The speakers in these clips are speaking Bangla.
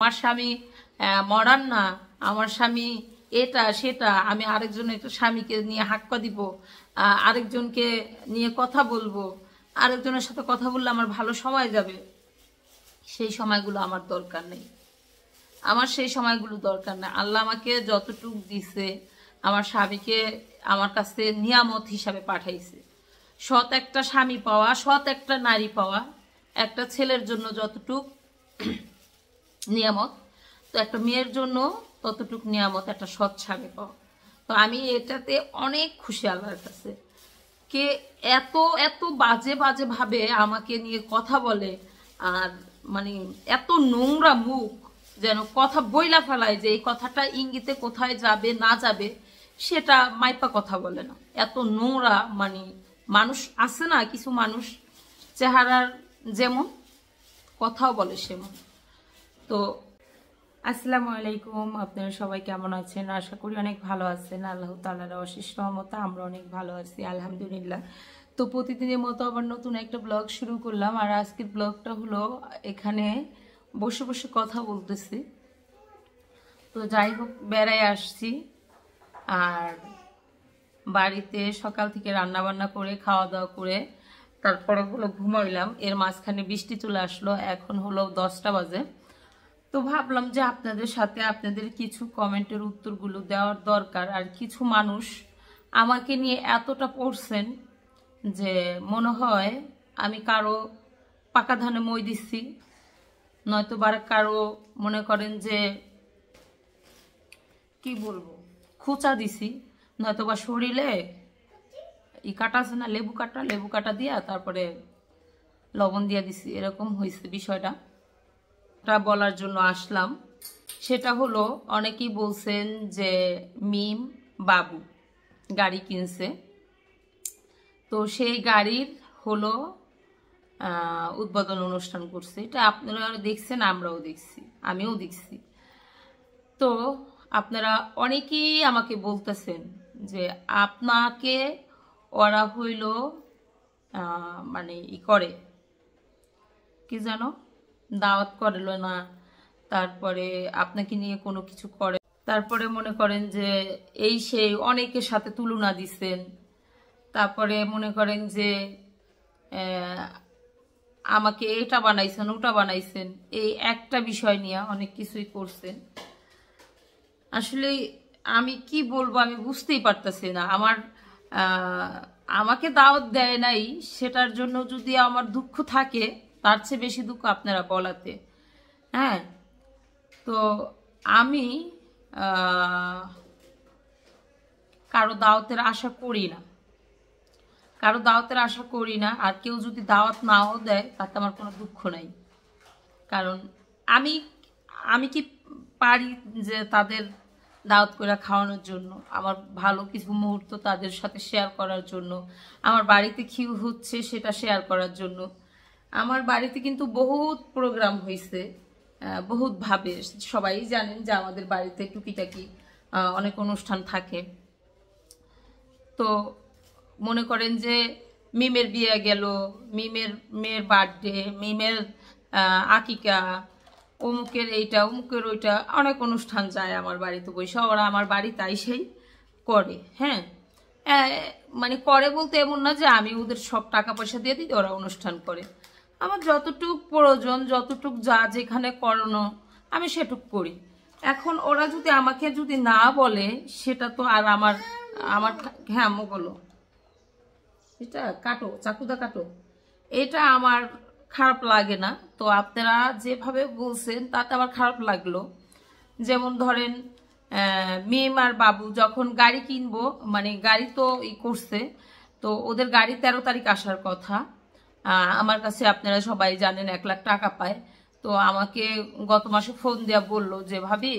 আমার স্বামী মডার্ন না, আমার স্বামী এটা সেটা, আমি আরেকজন একটা স্বামীকে নিয়ে হাক্কা দিব, আরেকজনকে নিয়ে কথা বলবো, আরেকজনের সাথে কথা বললে আমার ভালো সময় যাবে, সেই সময়গুলো আমার দরকার নেই। আমার সেই সময়গুলো দরকার নেই। আল্লাহ আমাকে যতটুকু দিছে, আমার স্বামীকে আমার কাছে নিয়ামত হিসাবে পাঠাইছে। সৎ একটা স্বামী পাওয়া, সৎ একটা নারী পাওয়া একটা ছেলের জন্য যতটুক নিয়ামত, তো একটা মেয়ের জন্য ততটুক নিয়ামত একটা সৎ স্বামী পাওয়া। তো আমি এটাতে অনেক খুশি আল্লাহর কাছে। কে এত এত বাজে বাজে ভাবে আমাকে নিয়ে কথা বলে, আর মানে এত নোংরা মুখ, যেন কথা বইলা ফেলায় যে এই কথাটা ইঙ্গিতে কোথায় যাবে না যাবে সেটা মাইপা কথা বলে না। এত নোংরা, মানে মানুষ আছে না কিছু মানুষ চেহারার যেমন কথাও বলে সেমন। তো আসসালামু আলাইকুম, আপনারা সবাই কেমন আছেন? আশা করি অনেক ভালো আছেন। আল্লাহ তাআলার অশেষ রহমতে আমরা অনেক ভালো আছি, আলহামদুলিল্লাহ। তো প্রতিদিনের মতো আবার নতুন একটা ব্লগ শুরু করলাম। আর আজকের ব্লগটা হলো এখানে বসে বসে কথা বলতেছি। তো যাই হোক, বেড়ায় আসছি, আর বাড়িতে সকাল থেকে রান্না বান্না করে খাওয়া দাওয়া করে তারপরে হলো ঘুমাইলাম। এর মাঝখানে বৃষ্টি চলে আসলো, এখন হলো 10টা বাজে। তো ভাবলাম যে আপনাদের সাথে আপনাদের কিছু কমেন্টের উত্তরগুলো দেওয়ার দরকার। আর কিছু মানুষ আমাকে নিয়ে এতটা পড়ছেন যে মনে হয় আমি কারো পাকা ধানে মই দিচ্ছি, নয়তো বা কারো মনে করেন যে কি বলবো খোঁচা দিছি, নয়তো বা শরীরে ই কাটা আছে না, লেবু কাটা দিয়া তারপরে লবণ দিয়া দিছি, এরকম হয়েছে বিষয়টা। বলার জন্য আসলাম সেটা হলো, অনেকেই বলছেন যে মিম বাবু গাড়ি কিনছে, তো সেই গাড়ির হলো উদ্বোধন অনুষ্ঠান করছে। এটা আপনারা দেখছেন, আমরাও দেখছি, আমিও দেখছি। তো আপনারা অনেকেই আমাকে বলতেছেন যে আপনাকে ওরা হইল মানে ই করে কি জানো, দাওয়াত করলো না, তারপরে আপনাকে নিয়ে কোনো কিছু করে, তারপরে মনে করেন যে এই সেই অনেকের সাথে তুলনা দিচ্ছেন, তারপরে মনে করেন যে আমাকে এটা বানাইছেন ওটা বানাইছেন, এই একটা বিষয় নিয়ে অনেক কিছুই করছেন। আসলে আমি কি বলবো আমি বুঝতেই পারতেছি না। আমাকে দাওয়াত দেয় নাই, সেটার জন্য যদি আমার দুঃখ থাকে, তার চেয়ে বেশি দুঃখ আপনারা বলাতে। হ্যাঁ, তো আমি কারো দাওয়াতের আশা করি না, কারো দাওয়াতের আশা করি না। আর কেউ যদি দাওয়াত নাও দেয় তাতে আমার কোনো দুঃখ নাই, কারণ আমি আমি কি পারি যে তাদের দাওয়াত করে খাওয়ানোর জন্য, আমার ভালো কিছু মুহূর্ত তাদের সাথে শেয়ার করার জন্য, আমার বাড়িতে কি হচ্ছে সেটা শেয়ার করার জন্য। আমার বাড়িতে কিন্তু বহুত প্রোগ্রাম হয়েছে, বহুত ভাবে, সবাই জানেন যে আমাদের বাড়িতে টুকিটাকি অনেক অনুষ্ঠান থাকে। তো মনে করেন যে মিমের বিয়ে গেল, মিমের মেয়ের বার্থডে, মিমের আকিকা, অমুকের এইটা অমুকের ওইটা, অনেক অনুষ্ঠান যায় আমার বাড়িতে বসে, ওরা আমার বাড়িতে আইসেই করে। হ্যাঁ, মানে করে বলতে এমন না যে আমি ওদের সব টাকা পয়সা দিয়ে দিই ওরা অনুষ্ঠান করে। আমার যতটুক প্রয়োজন, যতটুক যা যেখানে করানো আমি সেটুক করি। এখন ওরা যদি আমাকে যদি না বলে সেটা তো আর আমার আমার হ্যাঁ বলো, এটা কাটো, চাকুদা কাটো, এটা আমার খারাপ লাগে না। তো আপনারা যেভাবে বলছেন তাতে আমার খারাপ লাগলো। যেমন ধরেন মিম আর বাবু যখন গাড়ি কিনবো, মানে গাড়ি তো ই করছে, তো ওদের গাড়ি 13 তারিখ আসার কথা। আমার কাছে আপনারা সবাই জানেন 1 লাখ টাকা পায়। তো আমাকে গত মাসে ফোন দেওয়া বললো যে ভাবি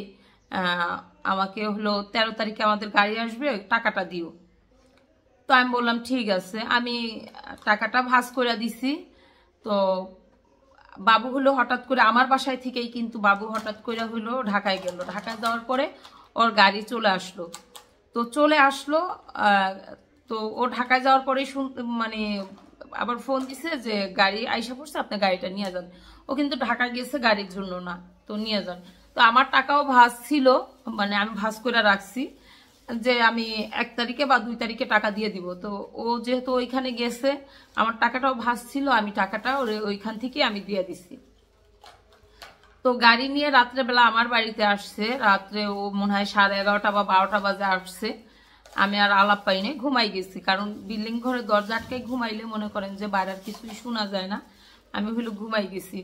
আমাকে হলো 13 তারিখে আমাদের গাড়ি আসবে, টাকাটা দিও। তো আমি বললাম ঠিক আছে, আমি টাকাটা ভাঁজ করে দিছি। তো বাবু হলো হঠাৎ করে আমার বাসায় থেকেই, কিন্তু বাবু হঠাৎ করে হলো ঢাকায় গেল, ঢাকায় যাওয়ার পরে ওর গাড়ি চলে আসলো। তো চলে আসলো, তো ও ঢাকায় যাওয়ার পরে মানে আবার ফোন দিছে যে গাড়ি আইসা পড়ছে, আপনি গাড়িটা নিয়ে যান। ও কিন্তু ঢাকা গেছে গাড়ির জন্য না, তো নিয়ে যান। তো আমার টাকাও ভাঁজ ছিল, মানে আমি ভাঁজ করে রাখছি যে আমি 1 তারিখে বা 2 তারিখে টাকা দিয়ে দিব। তো ও যেহেতু ওইখানে গেছে, আমার টাকাটাও ভাঁজ ছিল, আমি টাকাটা ওইখান থেকে আমি দিয়ে দিছি। তো গাড়ি নিয়ে রাত্রেবেলা আমার বাড়িতে আসছে, রাত্রে ও মনে হয় 11:30 বা 12টা বাজে আসছে। আমি আর আলাপ পাইনি, ঘুমাই গেছি, কারণ বিল্ডিং ঘরে দরজা আটকে ঘুমাইলে মনে করেন যে বাইরের কিছুই শোনা যায় না, আমি হলো ঘুমাই গেছি।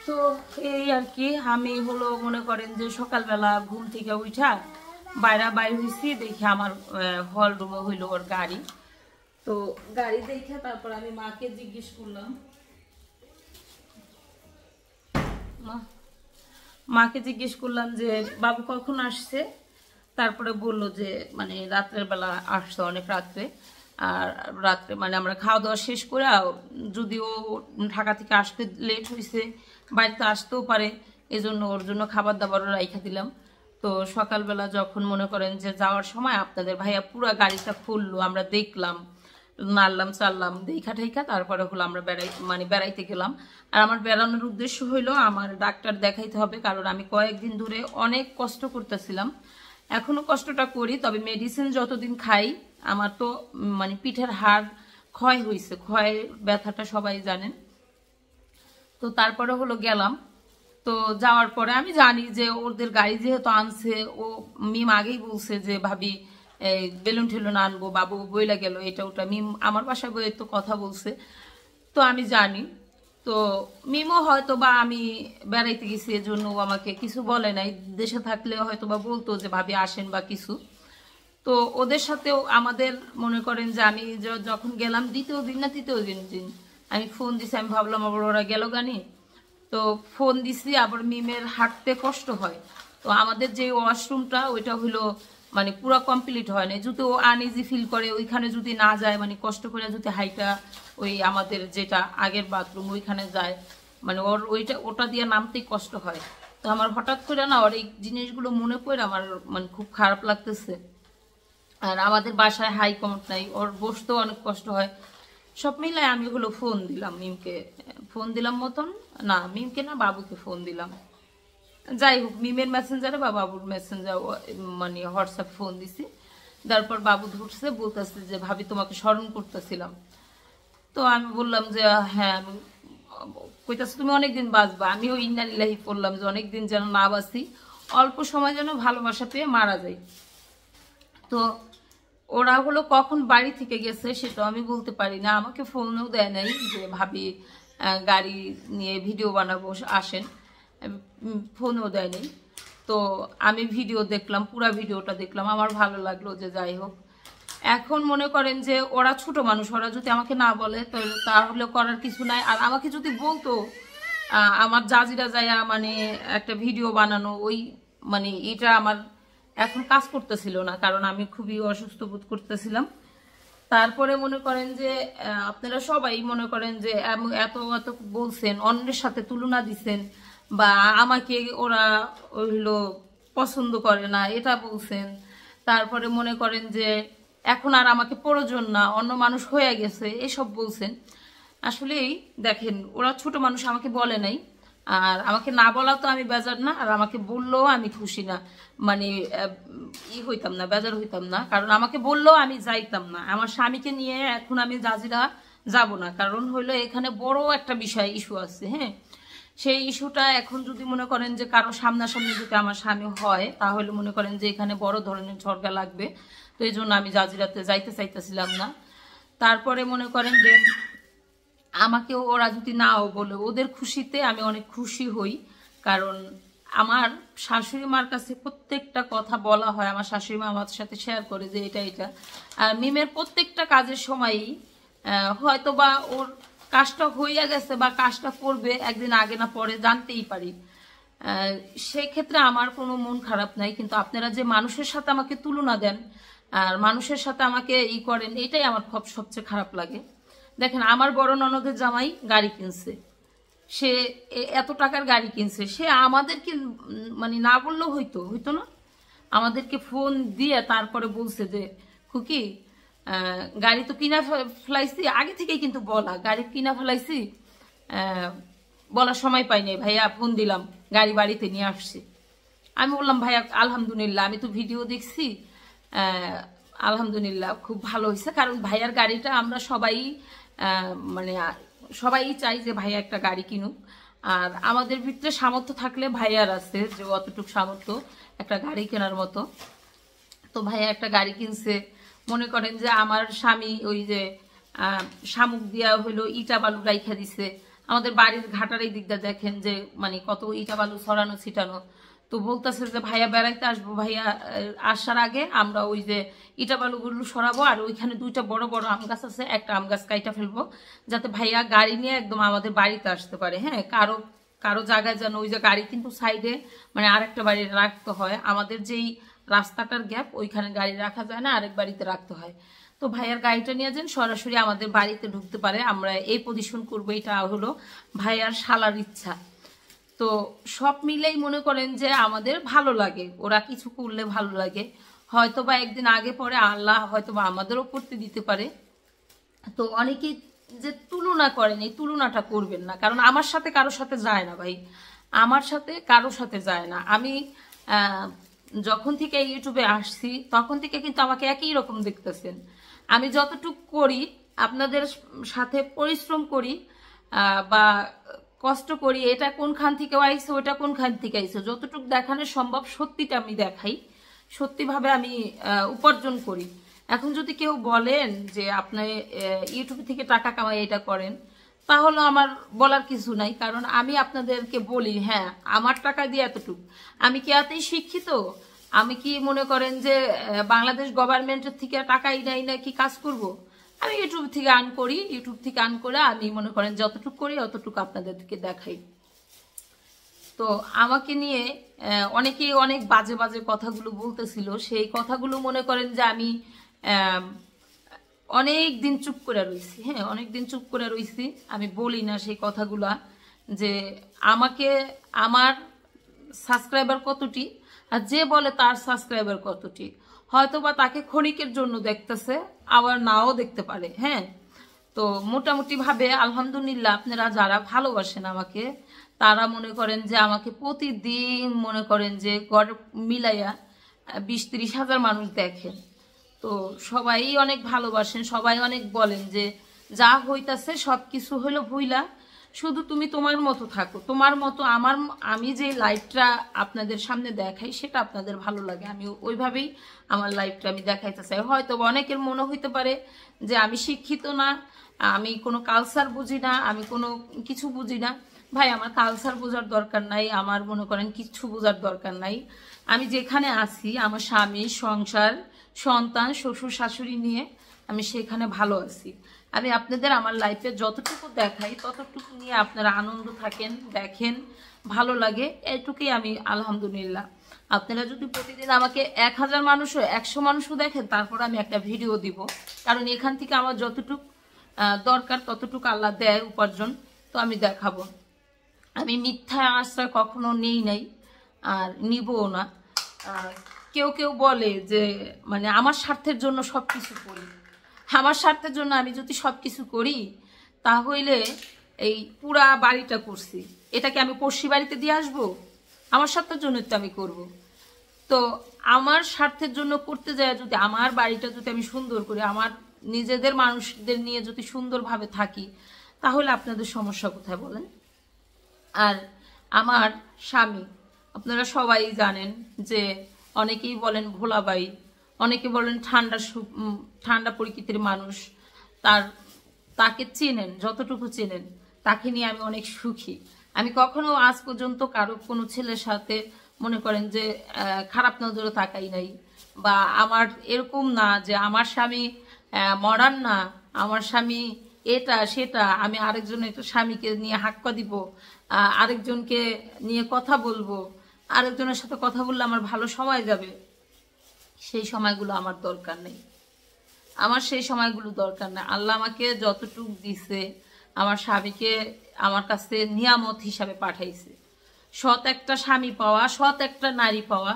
তো এই আর কি, আমি হলো মনে করেন যে সকালবেলা ঘুম থেকে উঠা বাইর হয়েছি, দেখি আমার হল রুমে হইলো ওর গাড়ি। তো গাড়ি দেখে তারপর আমি মাকে জিজ্ঞেস করলাম, মাকে জিজ্ঞেস করলাম যে বাবু কখন আসছে। তারপরে বললো যে মানে রাত্রের বেলা আসছে, অনেক রাত্রে। আর রাত্রে মানে আমরা খাওয়া দাওয়া শেষ করে, যদিও ঢাকা থেকে আসতে লেট হয়েছে, বাড়িতে আসতেও পারে, এজন্য ওর জন্য খাবার দাবারও রাইখা দিলাম। তো সকালবেলা যখন মনে করেন যে যাওয়ার সময় আপনাদের ভাইয়া পুরো গাড়িটা খুললো, আমরা দেখলাম, নাড়লাম চাললাম, দেখা ঠেকা তারপরে হলো আমরা বেড়াইতে গেলাম। আর আমার বেড়ানোর উদ্দেশ্য হইলো আমার ডাক্তার দেখাইতে হবে, কারণ আমি কয়েকদিন ধরে অনেক কষ্ট করতেছিলাম, এখনো কষ্টটা করি, তবে মেডিসিন যতদিন খাই আমার তো মানে পিঠের হাড় ক্ষয় হয়েছে, ক্ষয় ব্যথাটা সবাই জানেন। তো তারপরে হলো গেলাম। তো যাওয়ার পরে আমি জানি যে ওদের গাড়ি যেহেতু আনছে, ও মিম আগেই বলছে যে ভাবি বেলুন ঠেলুন আনবো, বাবু বইলা গেল এটা ওটা, মিম আমার বাসায় বইয়ে তো কথা বলছে, তো আমি জানি। তো মিমও হয়তো বা আমি বেড়াইতে গেছি এজন্য ও আমাকে কিছু বলে নাই, দেশে থাকলে হয়তো বা বলতো যে ভাবি আসেন বা কিছু। তো ওদের সাথেও আমাদের মনে করেন যে আমি যখন গেলাম দ্বিতীয় দিন না তৃতীয় দিন আমি ফোন দিছি, আমি ভাবলাম আবার ওরা গেল গানি, তো ফোন দিছি। আবার মিমের হাঁটতে কষ্ট হয়, তো আমাদের যে ওয়াশরুমটা ওইটা হলো মানে পুরো কমপ্লিট হয় না, যদি ও আনইজি ফিল করে ওইখানে যদি না যায়, মানে কষ্ট করে যদি হাইটা ওই আমাদের যেটা আগের বাথরুম ওইখানে যায়, মানে ওর ওটা দিয়ে নামতেই কষ্ট হয়। তো আমার হঠাৎ করে না ওর এই জিনিসগুলো মনে পড়ে আমার মানে খুব খারাপ লাগতেছে। আর আমাদের বাসায় হাই কমোড নাই, ওর বসতেও অনেক কষ্ট হয়। সব মিলাই আমি হলো ফোন দিলাম মিমকে, ফোন দিলাম মতন, না মিমকে না বাবুকে ফোন দিলাম, যাই হোক মিমের মেসেঞ্জারে বা বাবুর মেসেঞ্জার মানে হোয়াটসঅ্যাপ ফোন দিছি। তারপর বাবু ধরছে, বলতেছে যে ভাবি তোমাকে স্মরণ করতেছিলাম। তো আমি বললাম যে হ্যাঁ, কইতাছে তুমি অনেকদিন বাঁচবা, আমিও ইন্নালিল্লাহি পড়লাম যে অনেকদিন যেন না বাঁচি, অল্প সময় যেন ভালোবাসা পেয়ে মারা যায়। তো ওরা হলো কখন বাড়ি থেকে গেছে সেটা আমি বলতে পারি না, আমাকে ফোনও দেয় নাই যে ভাবি গাড়ি নিয়ে ভিডিও বানাবো আসেন, ফোনও দেয় নাই। তো আমি ভিডিও দেখলাম, পুরো ভিডিওটা দেখলাম, আমার ভালো লাগলো যে যাই হোক। এখন মনে করেন যে ওরা ছোট মানুষ, ওরা যদি আমাকে না বলে তো তাহলে করার কিছু নাই। আর আমাকে যদি বলতো আমার জাজিরা যায়া মানে একটা ভিডিও বানানো, ওই মানে এটা আমার এখন কাজ করতেছিল না, কারণ আমি খুবই অসুস্থ বোধ করতেছিলাম। তারপরে মনে করেন যে আপনারা সবাই মনে করেন যে এত এত বলছেন, অন্যের সাথে তুলনা দিচ্ছেন, বা আমাকে ওরা হইলো পছন্দ করে না এটা বলছেন। তারপরে মনে করেন যে এখন আর আমাকে প্রয়োজন না, অন্য মানুষ হয়ে গেছে এসব বলছেন। আসলেই দেখেন ওরা ছোট মানুষ, আমাকে বলে নাই, আর আমাকে না বলা তো আমি বেজার না, আর আমাকে বললেও আমি খুশি না, মানে হইতাম না, বেজার হইতাম না, কারণ আমাকে বললেও আমি যাইতাম না। আমার স্বামীকে নিয়ে এখন আমি জাজিরা যাব না, কারণ হইলো এখানে বড় একটা বিষয় ইস্যু আছে। হ্যাঁ, সেই ইস্যুটা এখন যদি মনে করেন যে কারো সামনাসামনি যদি আমার স্বামী হয়, তাহলে মনে করেন যে এখানে বড় ধরনের ঝগড়া লাগবে, তো এই জন্য আমি জাজিরাতে যাইতে চাইতেছিলাম না। তারপরে মনে করেন যে আমাকেও ওরা যদি নাও বলে, ওদের খুশিতে আমি অনেক খুশি হই, কারণ আমার শাশুড়ি মার কাছে প্রত্যেকটা কথা বলা হয়, আমার শাশুড়ি মা আমার সাথে শেয়ার করে যে এটা এটা। আর মিমের প্রত্যেকটা কাজের সময়ই হয়তো বা ওর কাজটা হইয়া গেছে বা কাজটা করবে একদিন আগে না পরে জানতেই পারি, সেই ক্ষেত্রে আমার কোনো মন খারাপ নাই। কিন্তু আপনারা যে মানুষের সাথে আমাকে তুলনা দেন আর মানুষের সাথে আমাকে করেন, এটাই আমার সবচেয়ে খারাপ লাগে। দেখেন আমার বড় ননদের জামাই গাড়ি কিনছে, সে এত টাকার গাড়ি কিনছে, সে আমাদেরকে মানে না বললেও হইতো না, আমাদেরকে ফোন দিয়ে তারপরে বলছে যে খুকি গাড়ি তো কিনা ফেলাইছি আগে থেকেই, কিন্তু বলা গাড়ি কিনা ফেলাইছি বলার সময় পাইনি। ভাইয়া ফোন দিলাম, গাড়ি বাড়িতে নিয়ে আসছি। আমি বললাম ভাইয়া আলহামদুলিল্লাহ, আমি তো ভিডিও দেখছি, আলহামদুলিল্লাহ খুব ভালো হয়েছে। কারণ ভাইয়ার গাড়িটা আমরা সবাই মানে সবাই চাই যে ভাইয়া একটা গাড়ি কিনুক। আর আমাদের ভিতরে সামর্থ্য থাকলে ভাইয়ার আছে যে অতটুকু সামর্থ্য একটা গাড়ি কেনার মতো। তো ভাইয়া একটা গাড়ি কিনছে। মনে করেন যে আমার স্বামী ওই যে শামুক দিয়া হইলো ইটা বালু রাইখা দিছে। আমাদের বাড়ির ঘাটার এই দিকটা দেখেন যে মানে কত ইটা বালু ছড়ানো ছিটানো। তো বলতেছে যে ভাইয়া বেড়াইতে আসবো, ভাইয়া আসার আগে আমরা ওই যে ইটা বালুগুলো সরাবো, আর ওইখানে দুইটা বড় বড় আম গাছ আছে, একটা আম গাছ কাইটা ফেলবো যাতে ভাইয়া গাড়ি নিয়ে একদম আমাদের বাড়িতে আসতে পারে। হ্যাঁ, কারো জায়গায় যেন ওই যে গাড়ি কিন্তু সাইডে মানে আরেকটা বাড়ি রাখতে হয়, আমাদের যেই রাস্তাটার গ্যাপ ওইখানে গাড়ি রাখা যায় না, আরেক বাড়িতে রাখতে হয়। তো ভাইয়ার গাড়িটা নিয়ে যেন সরাসরি আমাদের বাড়িতে ঢুকতে পারে, আমরা এই পজিশন করবো, এটা হলো ভাইয়ার শালার ইচ্ছা। তো সব মিলেই মনে করেন যে আমাদের ভালো লাগে, ওরা কিছু করলে ভালো লাগে। হয়তো বা একদিন আগে পরে আল্লাহ হয়তো বা আমাদেরও করতে দিতে পারে। তো অনেকেই যে তুলনা করেন, এই তুলনাটা করবেন না, কারণ আমার সাথে কারোর সাথে যায় না ভাই, আমার সাথে কারোর সাথে যায় না। আমি যখন থেকে ইউটিউবে আসছি তখন থেকে কিন্তু আমাকে একই রকম দেখতেছেন। আমি যতটুকু করি আপনাদের সাথে পরিশ্রম করি বা কষ্ট করি, এটা কোনখান থেকে আইছে ওটা কোনখান থেকে আইছে, যতটুকু দেখানো সম্ভব সত্যিটা আমি দেখাই, সত্যিভাবে আমি উপার্জন করি। এখন যদি কেউ বলেন যে আপনি ইউটিউব থেকে টাকা কামাই এটা করেন, তাহলে আমার বলার কিছু নাই, কারণ আমি আপনাদেরকে বলি হ্যাঁ আমার টাকা দিয়ে এতটুকু। আমি কি এতই শিক্ষিত? আমি কি মনে করেন যে বাংলাদেশ গভর্নমেন্টের থেকে টাকাই নেই না কি কাজ করব? আমি ইউটিউব থেকে আর্ন করি, ইউটিউব থেকে আর্ন করে আমি মনে করেন যতটুকু করি অতটুকু আপনাদেরকে দেখাই। তো আমাকে নিয়ে অনেকেই অনেক বাজে বাজে কথাগুলো বলতেছিল, সেই কথাগুলো মনে করেন যে আমি অনেক দিন চুপ করে রইছি। হ্যাঁ, অনেক দিন চুপ করে রইছি, আমি বলি না সেই কথাগুলা, যে আমাকে আমার সাবস্ক্রাইবার কতটি আর যে বলে তার সাবস্ক্রাইবার কতটি, হয়তো বা তাকে ক্ষণিকের জন্য দেখতেছে, আবার নাও দেখতে পারে। হ্যাঁ, তো মোটামুটি ভাবে আলহামদুলিল্লাহ আপনারা যারা ভালোবাসেন আমাকে, তারা মনে করেন যে আমাকে প্রতিদিন মনে করেন যে গড় মিলাইয়া 20-30 হাজার মানুষ দেখেন। তো সবাই অনেক ভালোবাসেন, সবাই অনেক বলেন যে যা হইতাছে সবকিছু হইলো ভুইলা, শুধু তুমি তোমার মতো থাকো, তোমার মতো আমি যে লাইফটা আপনাদের সামনে দেখাই সেটা আপনাদের ভালো লাগে, আমি ওইভাবেই আমার লাইফটা আমি দেখাইতে চাই। হয়তো অনেকের মনে হইতে পারে যে আমি শিক্ষিত না, আমি কোনো কালচার বুঝি না, আমি কোনো কিছু বুঝি না। ভাই আমার কালচার বোঝার দরকার নাই, আমার মনে করেন কিছু বোঝার দরকার নাই। আমি যেখানে আছি আমার স্বামী, সংসার, সন্তান, শ্বশুর শাশুড়ি নিয়ে আমি সেখানে ভালো আছি। আমি আপনাদের আমার লাইফে যতটুকু দেখাই ততটুকু নিয়ে আপনারা আনন্দ থাকেন, দেখেন, ভালো লাগে, এটুকুই আমি আলহামদুলিল্লাহ। আপনারা যদি প্রতিদিন আমাকে 1000 মানুষও 100 মানুষও দেখেন, তারপর আমি একটা ভিডিও দিব, কারণ এখান থেকে আমার যতটুকু দরকার ততটুকু আল্লাহ দেয় উপার্জন, তো আমি দেখাবো। আমি মিথ্যা আশ্রয় কখনো নেই নাই আর নিবও না। কেউ কেউ বলে যে মানে আমার স্বার্থের জন্য সব কিছু করি, আমার স্বার্থের জন্য আমি যদি সব কিছু করি তাহলে এই পুরা বাড়িটা করছি, এটাকে আমি পড়শি বাড়িতে দিয়ে আসবো? আমার স্বার্থের জন্য তো আমি করব। তো আমার স্বার্থের জন্য করতে যায় যদি আমার বাড়িটা যদি আমি সুন্দর করি, আমার নিজেদের মানুষদের নিয়ে যদি সুন্দরভাবে থাকি, তাহলে আপনাদের সমস্যা কোথায় বলেন? আর আমার স্বামী আপনারা সবাই জানেন যে অনেকেই বলেন ভোলাবাই, অনেকে বলেন ঠান্ডা প্রকৃতির মানুষ, তাকে চেনেন, যতটুকু চেনেন তাকে নিয়ে আমি অনেক সুখী। আমি কখনো আজ পর্যন্ত কারো কোনো ছেলের সাথে মনে করেন যে খারাপ নজরে তাকাই নাই, বা আমার এরকম না যে আমার স্বামী মডার্ন না, আমার স্বামী এটা সেটা, আমি আরেকজনের স্বামীকে নিয়ে হাক্কা দিব, আরেকজনকে নিয়ে কথা বলবো, আরেকজনের সাথে কথা বললে আমার ভালো সময় যাবে, সেই সময়গুলো আমার দরকার নেই। আমার সেই সময়গুলো দরকার নেই। আল্লাহ আমাকে যতটুকু দিছে, আমার স্বামীকে আমার কাছে নিয়ামত হিসাবে পাঠাইছে। সৎ একটা স্বামী পাওয়া, সৎ একটা নারী পাওয়া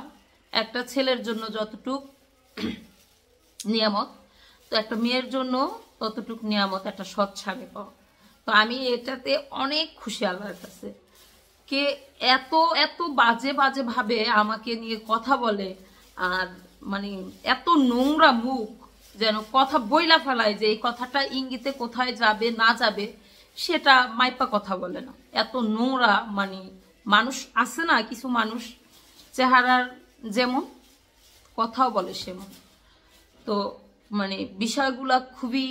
একটা ছেলের জন্য যতটুক নিয়ামত, তো একটা মেয়ের জন্য ততটুকু নিয়ামত একটা সৎ স্বামী পাওয়া। তো আমি এটাতে অনেক খুশি আল্লাহর কাছে। কে এত এত বাজে বাজে ভাবে আমাকে নিয়ে কথা বলে, আর মানে এত নোংরা মুখ, যেন কথা বইলা ফেলায় যে এই কথাটা ইঙ্গিতে কোথায় যাবে না যাবে সেটা মাইপা কথা বলে না। এত নোংরা, মানে মানুষ আছে না কিছু মানুষ চেহারার যেমন কথাও বলে সেমন। তো মানে বিষয়গুলা খুবই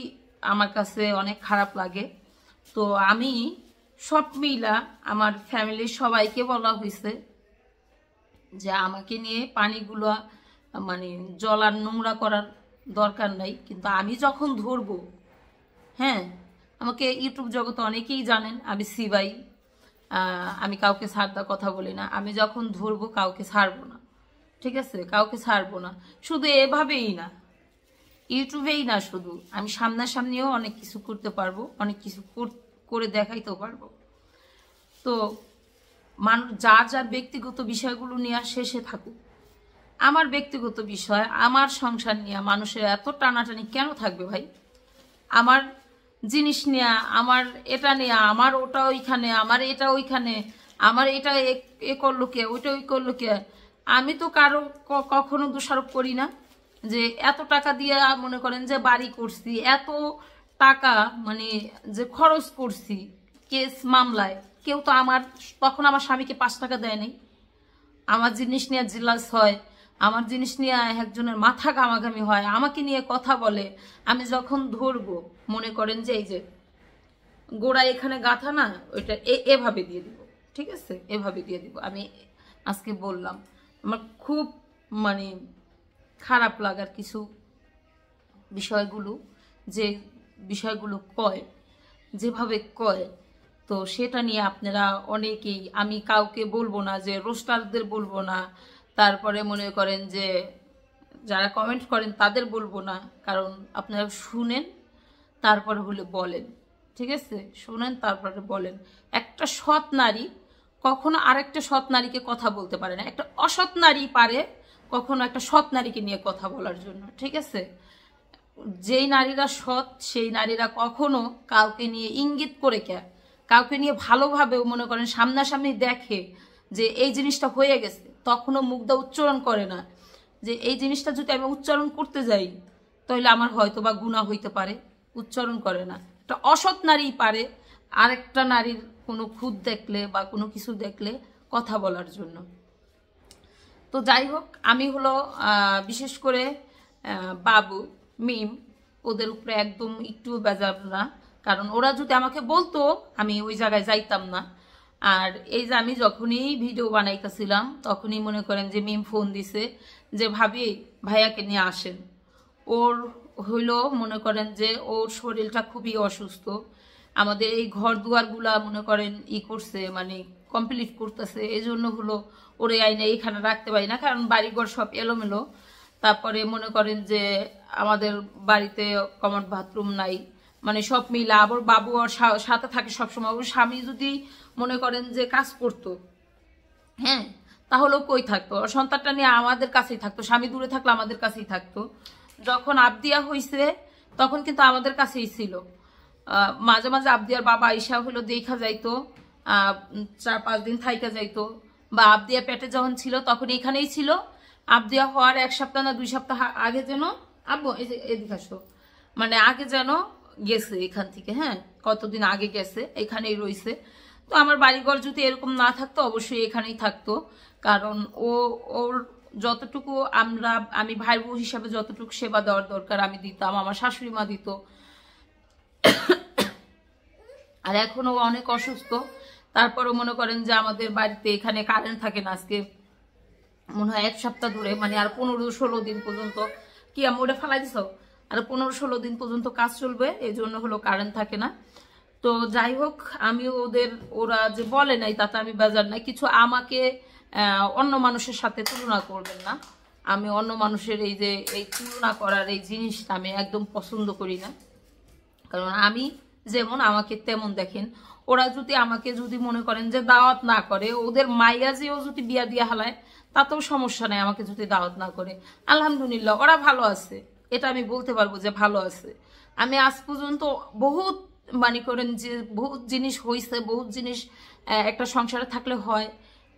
আমার কাছে অনেক খারাপ লাগে। তো আমি সব মিলা আমার ফ্যামিলির সবাইকে বলা হয়েছে যে আমাকে নিয়ে পানিগুলো মানে জল আর নোংরা করার দরকার নাই, কিন্তু আমি যখন ধরবো, হ্যাঁ, আমাকে ইউটিউব জগতে অনেকেই জানেন আমি সিবাই, আমি কাউকে ছাড় দেওয়ার কথা বলি না। আমি যখন ধরবো কাউকে ছাড়বো না, ঠিক আছে, কাউকে ছাড়বো না। শুধু এভাবেই না, ইউটিউবেই না, শুধু আমি সামনাসামনিও অনেক কিছু করতে পারবো, অনেক কিছু করে দেখাইতেও পারবো। তো মানুষ যার যার ব্যক্তিগত বিষয়গুলো নিয়ে শেষে থাকুক। আমার ব্যক্তিগত বিষয়, আমার সংসার নিয়ে মানুষের এত টানাটানি কেন থাকবে ভাই? আমার জিনিস নিয়ে, আমার এটা নিয়ে, আমার ওটা ওইখানে, আমার এটা ওইখানে, আমার এটা এ করলো কে, ওইটা ওই করলো কে। আমি তো কারো কখনো দোষারোপ করি না যে এত টাকা দিয়ে মনে করেন যে বাড়ি করছি, এত টাকা মানে যে খরচ করছি কেস মামলায়, কেউ তো আমার তখন আমার স্বামীকে 5 টাকা দেয় নাই। আমার জিনিস নিয়ে জিলাস হয়, আমার জিনিস নিয়ে একজনের মাথা গামাগামি হয়, আমাকে নিয়ে কথা বলে। আমি যখন ধরবো মনে করেন যে এই যে গোড়া এখানে গাঁথা না, ওইটা এভাবে দিয়ে দিব, ঠিক আছে, এভাবে দিয়ে দিব। আমি আজকে বললাম আমার খুব মানে খারাপ লাগার কিছু বিষয়গুলো, যে বিষয়গুলো কয়, যেভাবে কয়, তো সেটা নিয়ে আপনারা অনেকেই, আমি কাউকে বলবো না যে রোস্টারদের বলবো না, তারপরে মনে করেন যে যারা কমেন্ট করেন তাদের বলবো না, কারণ আপনারা শুনেন তারপরে হলে বলেন, ঠিক আছে, শুনেন তারপরে বলেন। একটা সৎ নারী কখনো আরেকটা সৎ নারীকে কথা বলতে পারে না, একটা অসৎ নারী পারে কখনো একটা সৎ নারীকে নিয়ে কথা বলার জন্য, ঠিক আছে। যেই নারীরা সৎ সেই নারীরা কখনো কাউকে নিয়ে ইঙ্গিত করে কাউকে নিয়ে ভালোভাবেও মনে করেন সামনাসামনি দেখে যে এই জিনিসটা হয়ে গেছে, তখনও মুখটা উচ্চারণ করে না যে এই জিনিসটা যদি আমি উচ্চারণ করতে যাই তাহলে আমার হয়তো বা গুনাহ হইতে পারে, উচ্চারণ করে না। একটা অসৎ নারী পারে আরেকটা নারীর কোনো খুদ দেখলে বা কোনো কিছু দেখলে কথা বলার জন্য। তো যাই হোক, আমি হলো বিশেষ করে বাবু মিম ওদের উপরে একদম একটু বেজার না, কারণ ওরা যদি আমাকে বলতো আমি ওই জায়গায় যাইতাম না। আর এই যে আমি যখনই ভিডিও বানাইতেছিলাম তখনই মনে করেন যে মিম ফোন দিছে যে ভাবি ভাইয়াকে নিয়ে আসেন। ওর হইলো মনে করেন যে ওর শরীরটা খুবই অসুস্থ, আমাদের এই ঘর দুয়ারগুলা মনে করেন করছে, মানে কমপ্লিট করতেছে, এই জন্য হলো ওরে আইনে এখানে রাখতে পারি না, কারণ বাড়িঘর সব এলোমেলো। তারপরে মনে করেন যে আমাদের বাড়িতে কমন বাথরুম নাই, মানে সব মিলা। আবার বাবু ওর সাথে থাকে সবসময়। ওর স্বামী যদি মনে করেন যে কাজ করতো, হ্যাঁ, তাহলেও কই থাকতো, ওর সন্তানটা নিয়ে আমাদের কাছেই থাকতো, স্বামী দূরে থাকলে আমাদের কাছেই থাকতো। যখন আবদিয়া হয়েছে তখন কিন্তু আমাদের কাছেই ছিল। মাঝে মাঝে আবদিয়ার বাবা আইসা হলো দেখা যাইতো, 4-5 দিন থাইকা যাইতো, বা আবদিয়া পেটে যখন ছিল তখন এখানেই ছিল। আবদিয়া হওয়ার 1 সপ্তাহ না 2 সপ্তাহ আগে যেন আব্বু এদিকে আসো, মানে আগে যেন গেছে এখান থেকে, হ্যাঁ, কতদিন আগে গেছে, এখানেই রয়েছে। তো আমার বাড়িঘর যদি এরকম না থাকতো অবশ্যই এখানেই থাকতো, কারণ ওর যতটুকু আমি ভাই বোন হিসাবে যতটুকু সেবা দেওয়ার দরকার আমি দিতাম, আমার শাশুড়ি মা দিত। আর এখনো অনেক অসুস্থ, তারপরও মনে করেন যে আমাদের বাড়িতে এখানে কারেন্ট থাকে না, আজকে মনে হয় 1 সপ্তাহ ধরে, মানে আর 15-16 দিন পর্যন্ত, কি আমি ওটা ফেলাই দিছ, আর 15-16 দিন পর্যন্ত কাজ চলবে, এই জন্য হলো কারেন্ট থাকে না। তো যাই হোক, আমি ওরা যে বলে নাই তাতে আমি বেজার নাই কিছু। আমাকে অন্য মানুষের সাথে তুলনা করবেন না, আমি অন্য মানুষের এই তুলনা করার এই জিনিসটা আমি একদম পছন্দ করি না, কারণ আমি যেমন আমাকে তেমন দেখেন। ওরা যদি আমাকে যদি মনে করেন যে দাওয়াত না করে, ওদের মাইয়া যেও যদি বিয়া দিয়া হালায় তাতেও সমস্যা নেই, আমাকে যদি দাওয়াত না করে, আলহামদুলিল্লাহ ওরা ভালো আছে, এটা আমি বলতে পারবো যে ভালো আছে। আমি আজ পর্যন্ত বহুত মনে করেন যে বহুত জিনিস হয়েছে, বহুত জিনিস একটা সংসারে থাকলে হয়,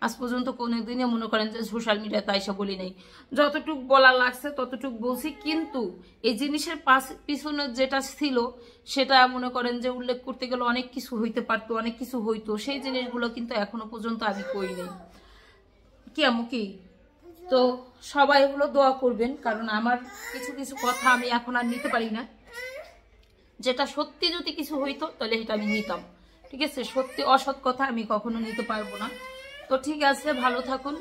আজ পর্যন্ত কোনোদিনই মনে করেন যে সোশ্যাল মিডিয়াতে আইসা বলি নাই। যতটুক বলা লাগছে ততটুক বলছি, কিন্তু এই জিনিসের পিছনে যেটা ছিল সেটা মনে করেন যে উল্লেখ করতে গেলে অনেক কিছু হইতে পারতো, অনেক কিছু হইতো, সেই জিনিসগুলো কিন্তু এখনো পর্যন্ত আমি করিনি। কি আমু কি? তো সবাই এগুলো দোয়া করবেন, কারণ আমার কিছু কিছু কথা আমি এখন আর নিতে পারি না। যেটা সত্যি যদি কিছু হইতো তাহলে এটা আমি নিতাম, ঠিক আছে? সত্যি অসৎ কথা আমি কখনো নিতে পারবো না। তো ঠিক আছে, ভালো থাকুন।